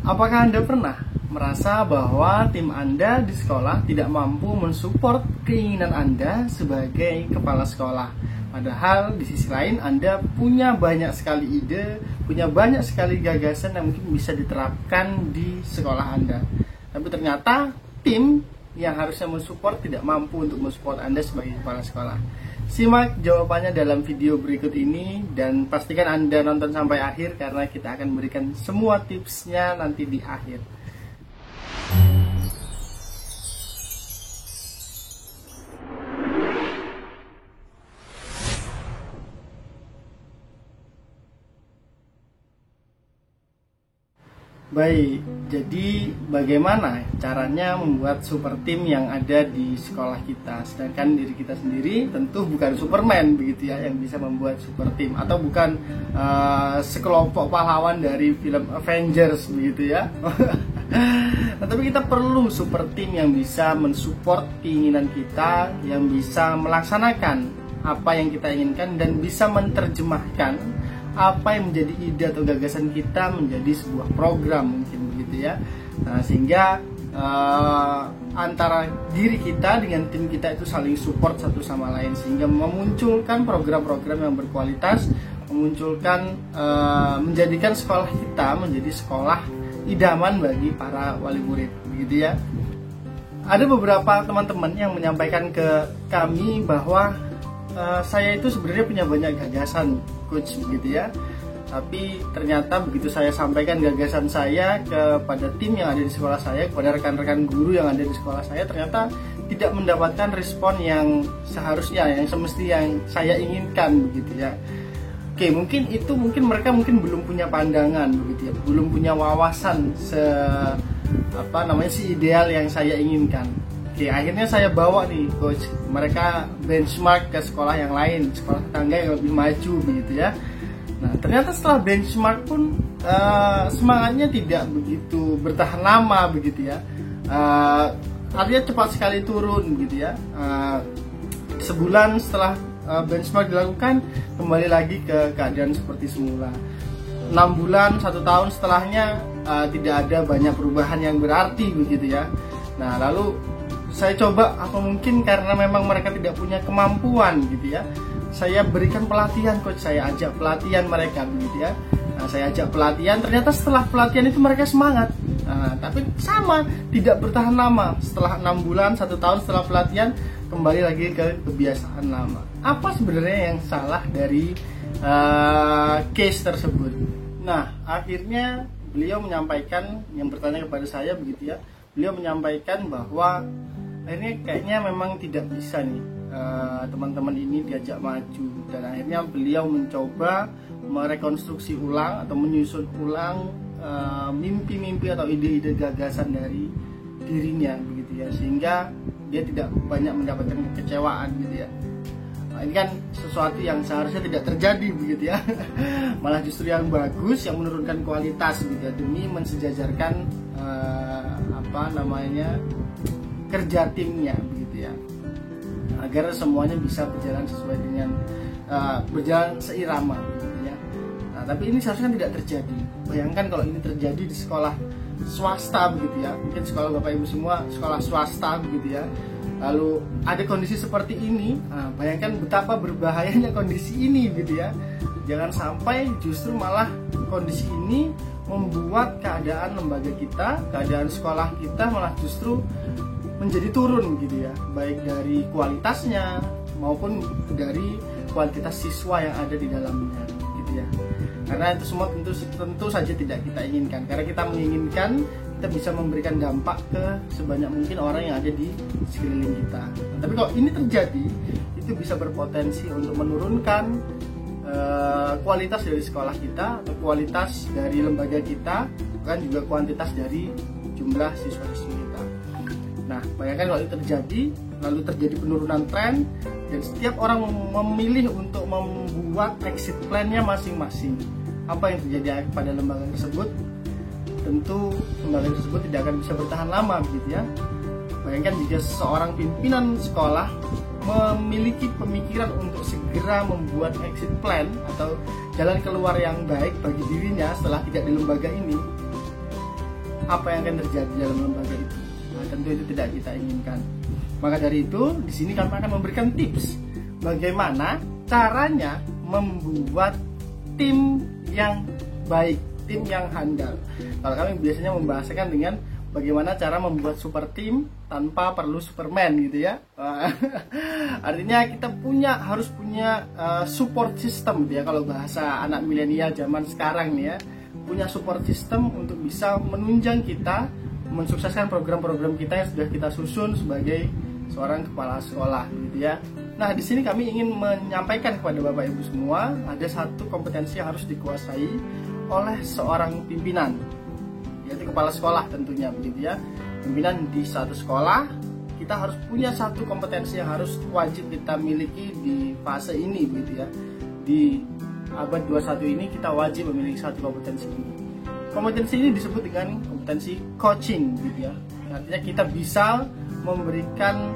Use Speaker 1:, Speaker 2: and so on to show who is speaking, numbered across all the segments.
Speaker 1: Apakah Anda pernah merasa bahwa tim Anda di sekolah tidak mampu mensupport keinginan Anda sebagai kepala sekolah? Padahal di sisi lain Anda punya banyak sekali ide, punya banyak sekali gagasan yang mungkin bisa diterapkan di sekolah Anda. Tapi ternyata tim yang harusnya mensupport tidak mampu untuk mensupport Anda sebagai kepala sekolah. Simak jawabannya dalam video berikut ini dan pastikan Anda nonton sampai akhir karena kita akan memberikan semua tipsnya nanti di akhir. Baik, jadi bagaimana caranya membuat super tim yang ada di sekolah kita? Sedangkan diri kita sendiri tentu bukan Superman begitu ya, yang bisa membuat super tim, atau bukan sekelompok pahlawan dari film Avengers begitu ya. Nah, tapi kita perlu super tim yang bisa mensupport keinginan kita, yang bisa melaksanakan apa yang kita inginkan dan bisa menerjemahkan apa yang menjadi ide atau gagasan kita menjadi sebuah program mungkin begitu ya. Nah, sehingga antara diri kita dengan tim kita itu saling support satu sama lain sehingga memunculkan program-program yang berkualitas, memunculkan menjadikan sekolah kita menjadi sekolah idaman bagi para wali murid begitu ya. Ada beberapa teman-teman yang menyampaikan ke kami bahwa saya itu sebenarnya punya banyak gagasan coach begitu ya, tapi ternyata begitu saya sampaikan gagasan saya kepada tim yang ada di sekolah saya, kepada rekan-rekan guru yang ada di sekolah saya, ternyata tidak mendapatkan respon yang seharusnya, yang semestinya yang saya inginkan begitu ya. Oke, mungkin mereka belum punya pandangan begitu ya, belum punya wawasan si ideal yang saya inginkan. Oke, akhirnya saya bawa nih coach mereka benchmark ke sekolah yang lain, sekolah tetangga yang lebih maju begitu ya. Nah, ternyata setelah benchmark pun semangatnya tidak begitu bertahan lama begitu ya. Artinya cepat sekali turun gitu ya. Sebulan setelah benchmark dilakukan, kembali lagi ke keadaan seperti semula. 6 bulan, 1 tahun setelahnya tidak ada banyak perubahan yang berarti begitu ya. Nah, lalu saya coba apa mungkin karena memang mereka tidak punya kemampuan gitu ya. Saya berikan pelatihan coach, saya ajak pelatihan mereka begitu ya. Nah, saya ajak pelatihan, ternyata setelah pelatihan itu mereka semangat. Nah, tapi sama, tidak bertahan lama. Setelah 6 bulan, 1 tahun setelah pelatihan, kembali lagi ke kebiasaan lama. Apa sebenarnya yang salah dari case tersebut? Nah, akhirnya beliau menyampaikan, yang bertanya kepada saya begitu ya, beliau menyampaikan bahwa akhirnya kayaknya memang tidak bisa nih teman-teman ini diajak maju, dan akhirnya beliau mencoba merekonstruksi ulang atau menyusun ulang mimpi-mimpi atau ide-ide gagasan dari dirinya begitu ya, sehingga dia tidak banyak mendapatkan kekecewaan gitu ya. Nah, ini kan sesuatu yang seharusnya tidak terjadi begitu ya. Malah justru yang bagus, yang menurunkan kualitas gitu ya, demi mensejajarkan kerja timnya begitu ya, agar semuanya bisa berjalan sesuai dengan berjalan seirama begitu ya. Nah, tapi ini seharusnya tidak terjadi. Bayangkan kalau ini terjadi di sekolah swasta begitu ya, mungkin sekolah Bapak Ibu semua sekolah swasta begitu ya, lalu ada kondisi seperti ini. Nah, bayangkan betapa berbahayanya kondisi ini gitu ya. Jangan sampai justru malah kondisi ini membuat keadaan lembaga kita, keadaan sekolah kita malah justru menjadi turun gitu ya, baik dari kualitasnya maupun dari kuantitas siswa yang ada di dalamnya gitu ya. Karena itu semua tentu saja tidak kita inginkan. Karena kita menginginkan kita bisa memberikan dampak ke sebanyak mungkin orang yang ada di sekeliling kita. Nah, tapi kalau ini terjadi, itu bisa berpotensi untuk menurunkan kualitas dari sekolah kita atau kualitas dari lembaga kita, bahkan juga kuantitas dari jumlah siswa-siswi kita. Nah, bayangkan kalau itu terjadi, lalu terjadi penurunan tren, dan setiap orang memilih untuk membuat exit plan-nya masing-masing. Apa yang terjadi pada lembaga tersebut? Tentu lembaga tersebut tidak akan bisa bertahan lama begitu ya. Bayangkan jika seorang pimpinan sekolah memiliki pemikiran untuk segera membuat exit plan atau jalan keluar yang baik bagi dirinya setelah tidak di lembaga ini, apa yang akan terjadi dalam lembaga itu. Nah, tentu itu tidak kita inginkan. Maka dari itu, di sini kami akan memberikan tips bagaimana caranya membuat tim yang baik, tim yang handal. Kalau kami biasanya membahasakan dengan bagaimana cara membuat super team tanpa perlu Superman gitu ya. Artinya kita harus punya support system gitu ya, kalau bahasa anak milenial zaman sekarang nih ya, punya support system untuk bisa menunjang kita mensukseskan program-program kita yang sudah kita susun sebagai seorang kepala sekolah gitu ya. Nah, di sini kami ingin menyampaikan kepada Bapak Ibu semua, ada satu kompetensi yang harus dikuasai oleh seorang pimpinan, yaitu kepala sekolah tentunya begitu ya. Pimpinan di satu sekolah, kita harus punya satu kompetensi yang harus wajib kita miliki di fase ini begitu ya. Di abad 21 ini kita wajib memiliki satu kompetensi ini. Kompetensi ini disebut dengan kompetensi coaching gitu ya. Artinya kita bisa memberikan,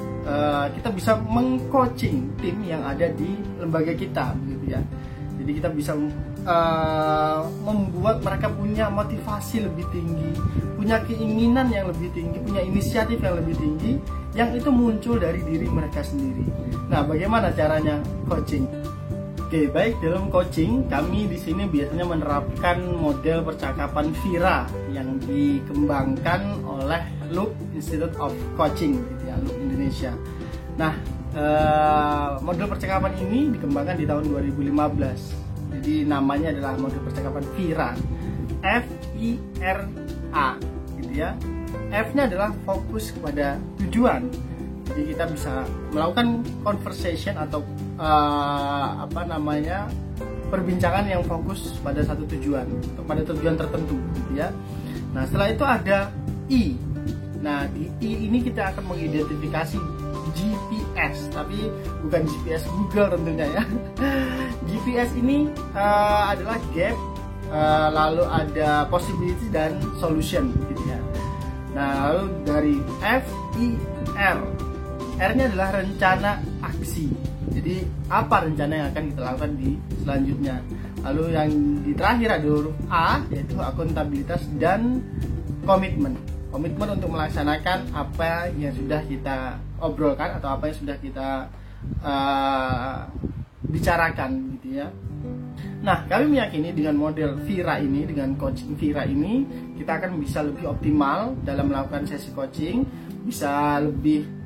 Speaker 1: kita bisa mengcoaching tim yang ada di lembaga kita gitu ya. Jadi kita bisa membuat mereka punya motivasi lebih tinggi, punya keinginan yang lebih tinggi, punya inisiatif yang lebih tinggi, yang itu muncul dari diri mereka sendiri. Nah, bagaimana caranya coaching? Oke, baik, dalam coaching kami di sini biasanya menerapkan model percakapan Vira yang dikembangkan oleh Loop Institute of Coaching gitu ya, Loop Indonesia. Nah, model percakapan ini dikembangkan di tahun 2015. Jadi namanya adalah model percakapan Vira, F-I-R-A gitu ya. F-nya adalah fokus kepada tujuan. Jadi kita bisa melakukan conversation atau perbincangan yang fokus pada satu tujuan, pada tujuan tertentu gitu ya. Nah, setelah itu ada I. Nah, di I ini kita akan mengidentifikasi GPS, tapi bukan GPS Google tentunya ya. GPS ini adalah gap, lalu ada possibility dan solution gitu ya. Nah, lalu dari F, I, R. R-nya adalah rencana aksi. Jadi apa rencana yang akan kita lakukan di selanjutnya. Lalu yang di terakhir ada huruf A, yaitu akuntabilitas dan komitmen. Komitmen untuk melaksanakan apa yang sudah kita obrolkan atau apa yang sudah kita bicarakan gitu ya. Nah, kami meyakini dengan model Vira ini, dengan coaching Vira ini, kita akan bisa lebih optimal dalam melakukan sesi coaching, bisa lebih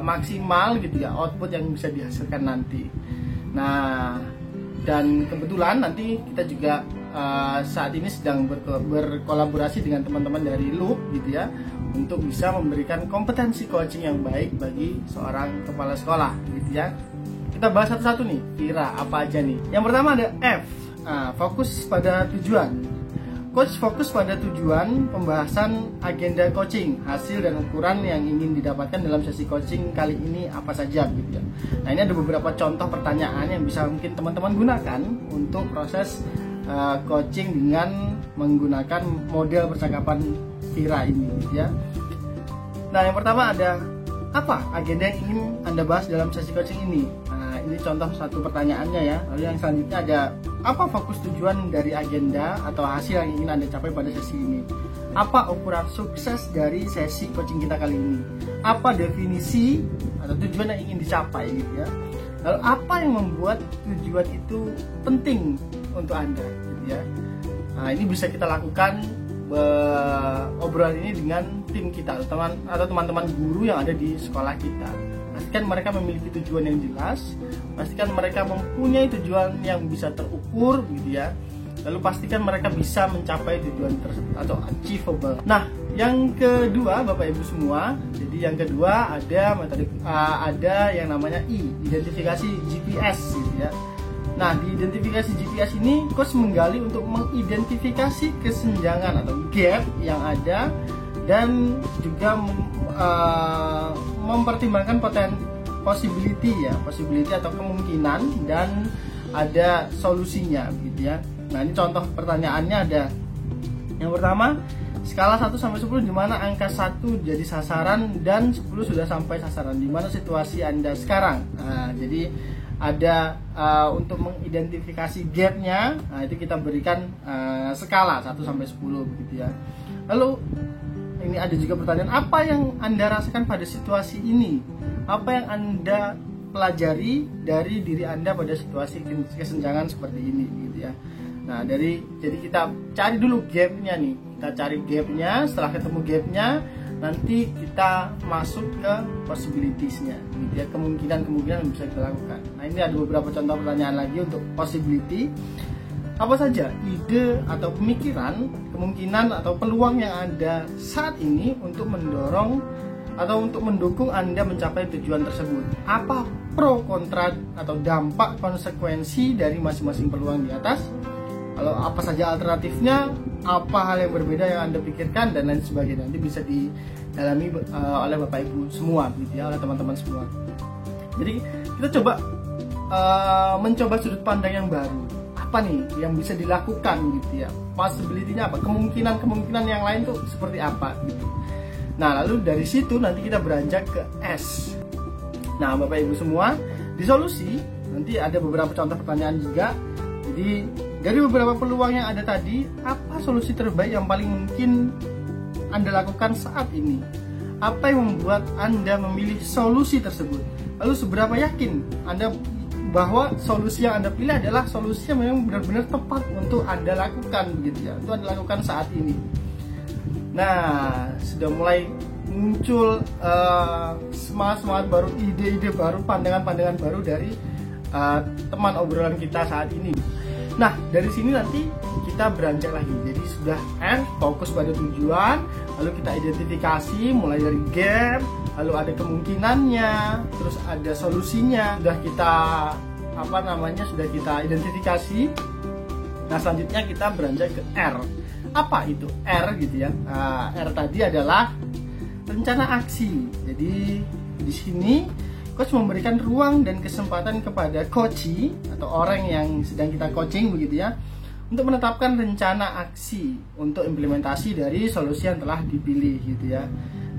Speaker 1: maksimal gitu ya output yang bisa dihasilkan nanti. Nah, dan kebetulan nanti kita juga saat ini sedang berkolaborasi dengan teman-teman dari Loop gitu ya, untuk bisa memberikan kompetensi coaching yang baik bagi seorang kepala sekolah gitu ya. Kita bahas satu-satu nih, Vira apa aja nih. Yang pertama ada F, fokus pada tujuan. Coach fokus pada tujuan, pembahasan agenda coaching, hasil dan ukuran yang ingin didapatkan dalam sesi coaching kali ini apa saja gitu ya. Nah, ini ada beberapa contoh pertanyaan yang bisa mungkin teman-teman gunakan untuk proses coaching dengan menggunakan model percakapan Vira ini gitu ya. Nah, yang pertama ada, apa agenda yang ingin Anda bahas dalam sesi coaching ini? Nah, ini contoh satu pertanyaannya ya. Lalu yang selanjutnya ada, apa fokus tujuan dari agenda atau hasil yang ingin Anda capai pada sesi ini? Apa ukuran sukses dari sesi coaching kita kali ini? Apa definisi atau tujuan yang ingin dicapai gitu ya? Lalu apa yang membuat tujuan itu penting untuk Anda gitu ya? Nah, ini bisa kita lakukan obrolan ini dengan tim kita atau teman-teman guru yang ada di sekolah kita. Pastikan mereka memiliki tujuan yang jelas, pastikan mereka mempunyai tujuan yang bisa terukur gitu ya. Lalu pastikan mereka bisa mencapai tujuan tersebut atau achievable. Nah, yang kedua Bapak Ibu semua, jadi yang kedua ada metode ada yang namanya I, identifikasi GPS gitu ya. Nah, di identifikasi GPS ini coach menggali untuk mengidentifikasi kesenjangan atau gap yang ada dan juga mempertimbangkan possibility atau kemungkinan, dan ada solusinya gitu ya. Nah, ini contoh pertanyaannya ada. Yang pertama, skala 1 sampai 10 di mana angka 1 jadi sasaran dan 10 sudah sampai sasaran. Di mana situasi Anda sekarang? Nah, jadi ada untuk mengidentifikasi gapnya, nah itu kita berikan skala 1 sampai 10 begitu ya. Lalu ini ada juga pertanyaan, apa yang Anda rasakan pada situasi ini? Apa yang Anda pelajari dari diri Anda pada situasi kesenjangan seperti ini gitu ya. Nah, jadi kita cari dulu gapnya nih. Kita cari gapnya, setelah ketemu gapnya, nanti kita masuk ke possibilitiesnya gitu ya, kemungkinan yang bisa kita lakukan. Nah, ini ada beberapa contoh pertanyaan lagi untuk possibility. Apa saja ide atau pemikiran, kemungkinan atau peluang yang ada saat ini untuk mendorong atau untuk mendukung Anda mencapai tujuan tersebut? Apa pro, kontra, atau dampak konsekuensi dari masing-masing peluang di atas? Kalau apa saja alternatifnya, apa hal yang berbeda yang Anda pikirkan, dan lain sebagainya. Nanti bisa didalami oleh Bapak Ibu semua gitu ya, oleh teman-teman semua. Jadi kita coba mencoba sudut pandang yang baru. Apa nih yang bisa dilakukan gitu ya, possibility-nya apa, kemungkinan yang lain tuh seperti apa gitu. Nah, lalu dari situ nanti kita beranjak ke S. Nah, Bapak Ibu semua, di solusi nanti ada beberapa contoh pertanyaan juga. Jadi dari beberapa peluang yang ada tadi, apa solusi terbaik yang paling mungkin Anda lakukan saat ini? Apa yang membuat Anda memilih solusi tersebut? Lalu seberapa yakin Anda bahwa solusi yang Anda pilih adalah solusi yang memang benar-benar tepat untuk Anda lakukan begitu ya, untuk Anda lakukan saat ini. Nah, sudah mulai muncul semangat baru, ide-ide baru, pandangan-pandangan baru dari teman obrolan kita saat ini. Nah, dari sini nanti kita beranjak lagi. Jadi sudah fokus pada tujuan, lalu kita identifikasi mulai dari gap, lalu ada kemungkinannya, terus ada solusinya. Sudah kita sudah kita identifikasi. Nah, selanjutnya kita beranjak ke R. Apa itu R gitu ya? R tadi adalah rencana aksi. Jadi di sini coach memberikan ruang dan kesempatan kepada coachee atau orang yang sedang kita coaching begitu ya, untuk menetapkan rencana aksi untuk implementasi dari solusi yang telah dipilih gitu ya.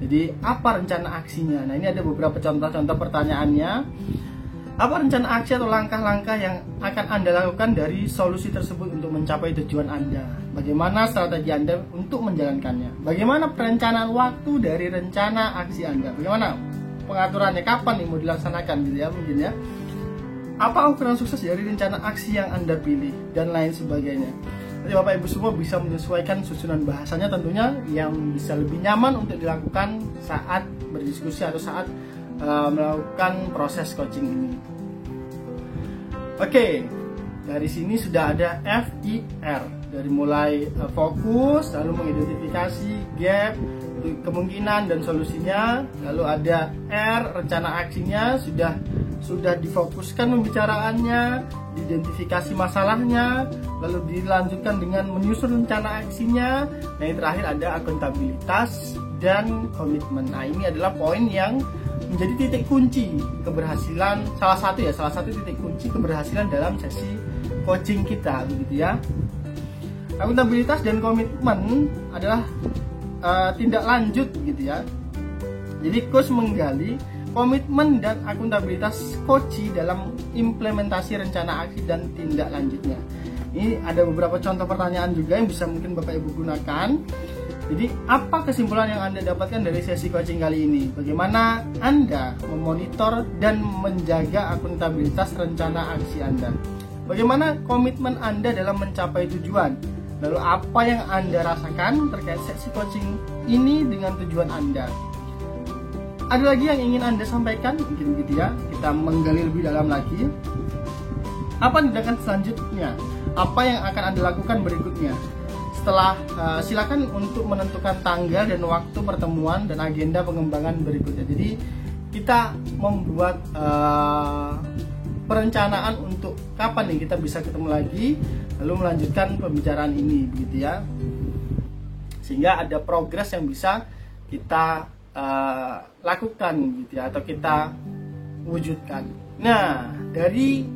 Speaker 1: Jadi apa rencana aksinya? Nah, ini ada beberapa contoh-contoh pertanyaannya. Apa rencana aksi atau langkah-langkah yang akan Anda lakukan dari solusi tersebut untuk mencapai tujuan Anda? Bagaimana strategi Anda untuk menjalankannya? Bagaimana perencanaan waktu dari rencana aksi Anda? Bagaimana pengaturannya, kapan nih mau dilaksanakan gitu ya mungkin ya? Apa ukuran sukses dari rencana aksi yang Anda pilih, dan lain sebagainya. Jadi Bapak Ibu semua bisa menyesuaikan susunan bahasanya tentunya yang bisa lebih nyaman untuk dilakukan saat berdiskusi atau saat melakukan proses coaching ini. Oke, dari sini sudah ada FIR, dari mulai fokus, lalu mengidentifikasi gap, kemungkinan dan solusinya, lalu ada R, rencana aksinya sudah difokuskan pembicaraannya, diidentifikasi masalahnya, lalu dilanjutkan dengan menyusun rencana aksinya. Nah, yang terakhir ada akuntabilitas dan komitmen. Nah, ini adalah poin yang menjadi titik kunci keberhasilan, salah satu titik kunci keberhasilan dalam sesi coaching kita begitu ya. Akuntabilitas dan komitmen adalah tindak lanjut gitu ya. Jadi coach menggali komitmen dan akuntabilitas coachee dalam implementasi rencana aksi dan tindak lanjutnya. Ini ada beberapa contoh pertanyaan juga yang bisa mungkin Bapak Ibu gunakan. Jadi apa kesimpulan yang Anda dapatkan dari sesi coaching kali ini? Bagaimana Anda memonitor dan menjaga akuntabilitas rencana aksi Anda? Bagaimana komitmen Anda dalam mencapai tujuan? Lalu apa yang Anda rasakan terkait sesi coaching ini dengan tujuan Anda? Ada lagi yang ingin Anda sampaikan? Mungkin gitu ya, kita menggali lebih dalam lagi. Apa tindakan selanjutnya? Apa yang akan Anda lakukan berikutnya? Setelah silakan untuk menentukan tanggal dan waktu pertemuan dan agenda pengembangan berikutnya. Jadi kita membuat perencanaan untuk kapan nih kita bisa ketemu lagi, lalu melanjutkan pembicaraan ini begitu ya, sehingga ada progres yang bisa kita lakukan gitu ya, atau kita wujudkan. Nah, dari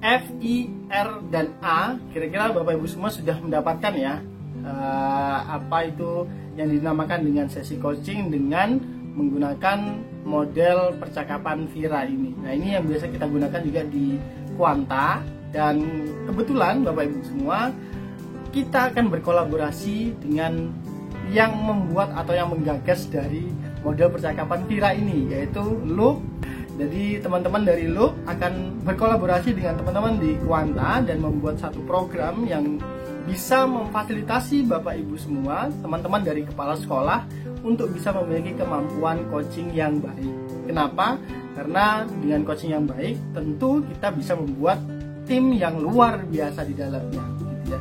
Speaker 1: F, I, R, dan A, kira-kira Bapak Ibu semua sudah mendapatkan ya apa itu yang dinamakan dengan sesi coaching dengan menggunakan model percakapan Vira ini. Nah, ini yang biasa kita gunakan juga di Quanta, dan kebetulan Bapak Ibu semua kita akan berkolaborasi dengan yang membuat atau yang menggagas dari model percakapan Vira ini, yaitu Loop. Jadi teman-teman dari Loop akan berkolaborasi dengan teman-teman di Quanta dan membuat satu program yang bisa memfasilitasi Bapak Ibu semua, teman-teman dari kepala sekolah, untuk bisa memiliki kemampuan coaching yang baik. Kenapa? Karena dengan coaching yang baik tentu kita bisa membuat tim yang luar biasa di dalamnya, gitu ya.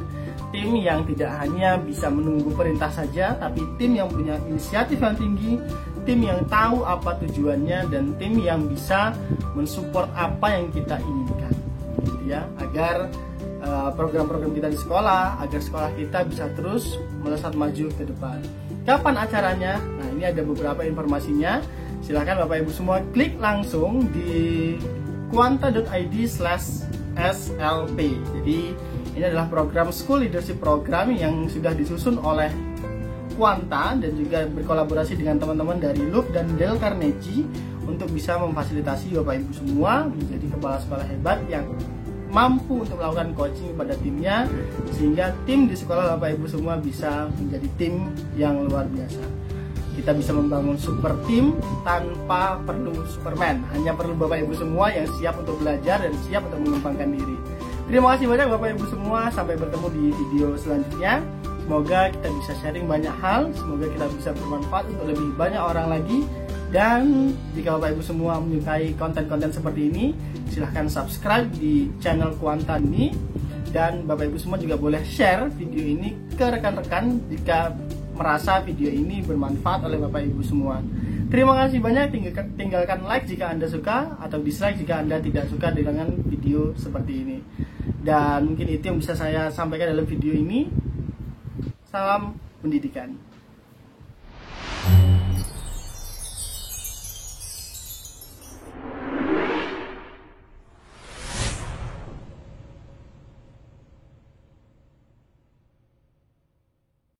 Speaker 1: Tim yang tidak hanya bisa menunggu perintah saja, tapi tim yang punya inisiatif yang tinggi, tim yang tahu apa tujuannya, dan tim yang bisa mensupport apa yang kita inginkan, gitu ya, agar program-program kita di sekolah, agar sekolah kita bisa terus melesat maju ke depan. Kapan acaranya? Nah, ini ada beberapa informasinya. Silahkan Bapak Ibu semua klik langsung di quanta.id/slp. Jadi ini adalah program School Leadership Program yang sudah disusun oleh Quanta dan juga berkolaborasi dengan teman-teman dari Loop dan Dale Carnegie untuk bisa memfasilitasi Bapak Ibu semua menjadi kepala sekolah hebat yang mampu untuk melakukan coaching pada timnya, sehingga tim di sekolah Bapak Ibu semua bisa menjadi tim yang luar biasa. Kita bisa membangun super tim tanpa perlu Superman, hanya perlu Bapak Ibu semua yang siap untuk belajar dan siap untuk mengembangkan diri. Terima kasih banyak Bapak Ibu semua, sampai bertemu di video selanjutnya. Semoga kita bisa sharing banyak hal, semoga kita bisa bermanfaat untuk lebih banyak orang lagi. Dan jika Bapak Ibu semua menyukai konten-konten seperti ini, silahkan subscribe di channel Quanta ini. Dan Bapak Ibu semua juga boleh share video ini ke rekan-rekan jika merasa video ini bermanfaat oleh Bapak Ibu semua. Terima kasih banyak, tinggalkan like jika Anda suka, atau dislike jika Anda tidak suka dengan video seperti ini. Dan mungkin itu yang bisa saya sampaikan dalam video ini. Salam pendidikan.